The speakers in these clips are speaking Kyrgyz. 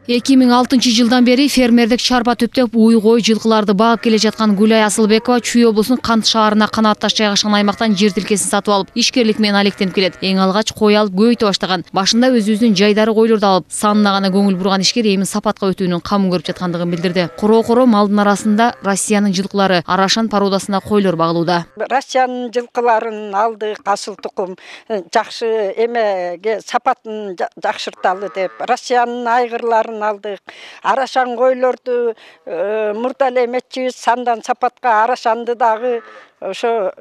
2006 жылдан бери фермердик чарба төптөп уй кой жылкыларды багып келе жаткан Гүлай Асылбекова Чүй облусунун Кант шаарына канаатташ жайгашкан аймактан жер тилкесин сатып алып, ишкерлик менен алектенип келет. Эң алгач кой алып көбөйтө баштаган. Башында өзүбүздүн жайдары койлорду алып, санына гана көңүл бурган ишкер эми сапатка өтүүнүн камын көрүп жаткандыгын билдирди. Куроо малдын арасында Россиянын жылкылары Арашан породасына койлор багылууда. Россиянын жылкыларын алдык, асыл тукум, жакшы эмеге сапатын жакшырталы деп, Россиянын айгырларын алдык. Арашан койлорду мурда эле эметчибиз, сандан сапатка Арашанды дагы ошо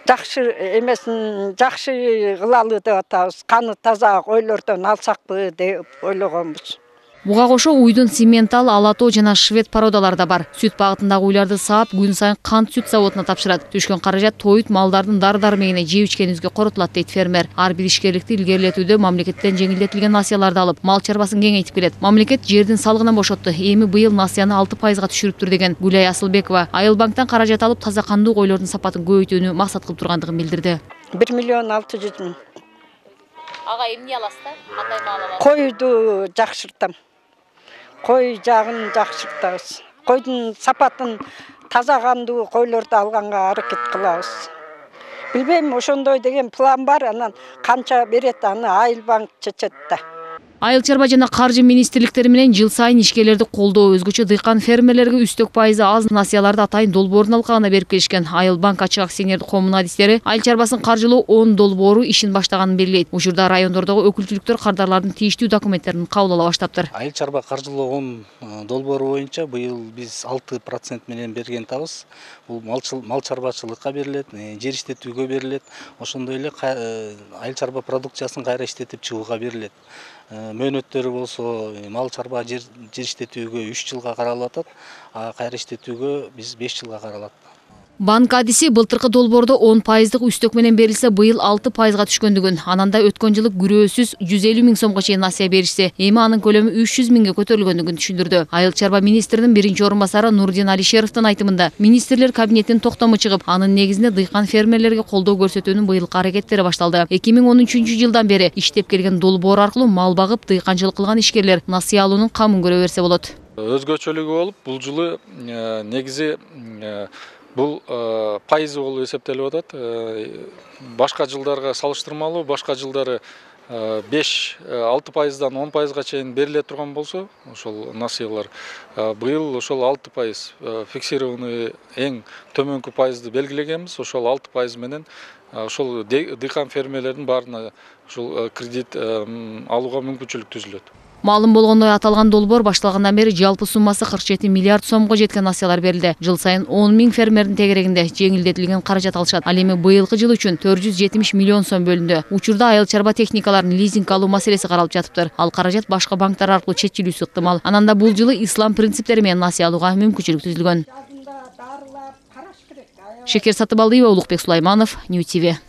жакшы эмесин жакшы кылалы деп атабыз. Каны таза койлордон алсакпы деп ойлогонбуз. Буга кошо уйдун Симментал, Алато жана Швед породалары да бар. Сүт багытындагы уйларды саап, күн сайын Кант сүт заводуна тапшырат. Түшкөн каражат тоют малдардын дар-дармегине жеп ичкенибизге коротулат дейт фермер. Ар бир ишкерликти илгерилетүүдө мамлекеттен жеңилдетилген насыяларды алып, мал чарбасын кеңейтип келет. Мамлекет жердин салыгынан бошотту. Эми быйыл насыяны 6%га түшүрүптүр деген Гүлай Асылбекова Айыл банктан каражат алып, таза кандуу койлордун сапатын көбөйтүүнү максат кылып тургандыгын билдирди. 1 миллион 600 000. Ага, эмне аласыздар? Кандай мал аласыз? Койду жакшыртам. Кой жагын жакшыртабыз. Койдун сапатын таза кандуу койлорду алганга аракет кылабыз. Билбейм, ошондой деген план бар, анан канча берет аны Айыл банк чечет да. Айыл чарба жана каржы министрликтери менен жыл сайын ишкерлерди колдоо, өзгөчө дыйкан фермерлерге үстөк пайызы аз насыяларды атайын долбоорун алкагына берип келишкен. Айыл банк ачык акционердик коомунун адистери айыл чарбасын каржылоо 10 долбоору ишин баштаганын белгилейт. Учурда райондордогу өкүлчүлүктөр кардарлардын тийиштүү документтерин кабыл ала баштаптыр. Айыл чарба каржылоо 10 долбоору боюнча быйыл биз 6% менен берген табыз. Бул мал чарбачылыкка берилет, жер иштетүүгө берилет. Ошондой эле айыл чарба продукциясын кайра иштетип чыгууга берилет. Мөөнөттөрү болсо мал чарба жер иштетүүгө 3 жылга каралып атат, кайра иштетүүгө биз 5 жылга каралат. Банк адиси былтыркы долбоордо 10%дык үстөк менен берилсе, быйыл 6%га түшкөндүгүн, ананда өткөн жылы күрөөсүз 150 000 сомго чейин насыя беришсе, эми анын көлөмү 300 000ге көтөрүлгөндүгүн түшүндүрдү. Айыл чарба министринин биринчи орун басары Нурдин Алишеровдун айтымында, министрлер кабинетинин токтому чыгып, анын негизинде дыйкан фермерлерге колдоо көрсөтүүнүн быйылкы аракеттери башталды. 2013 жылдан бери иштеп келген долбоор аркылуу мал багып, дыйканчылык кылган ишкерлер насыя алуунун камын көрө берсе болот. Өзгөчөлүгү болуп, бул жылы негизи бул пайызы болуп эсептелип атат. Башка жылдарга салыштырмалуу, башка жылдары 5-6%дан 10%га чейин бериле турган болсо, ошол насыялар быйыл ошол 6% фиксированный эң төмөнкү пайызды белгилегенбиз. Ошол 6% менен ошол дыйкан фермерлердин баарына ошол кредит алууга мүмкүнчүлүк түзүлөт. Маалым болгондой аталган долбоор башталгандан бери жалпы суммасы 47 миллиард сомго жеткен насыялар берилди. Жыл сайын 10 000 фермердин тегерегинде жеңилдетилген каражат алышат. Ал эми быйылкы жыл үчүн 470 миллион сом бөлүндү. Учурда айыл чарба техникаларын лизинг алуу маселеси каралып жатыптыр. Ал каражат башка банктар аркылуу чечилүүсү ыктымал. Ананда бул жылы ислам принциптери менен насыя алууга мүмкүнчүлүк түзүлгөн. Шекер Сатыбалдиева, Улукбек Сулайманов, Нью ТВ.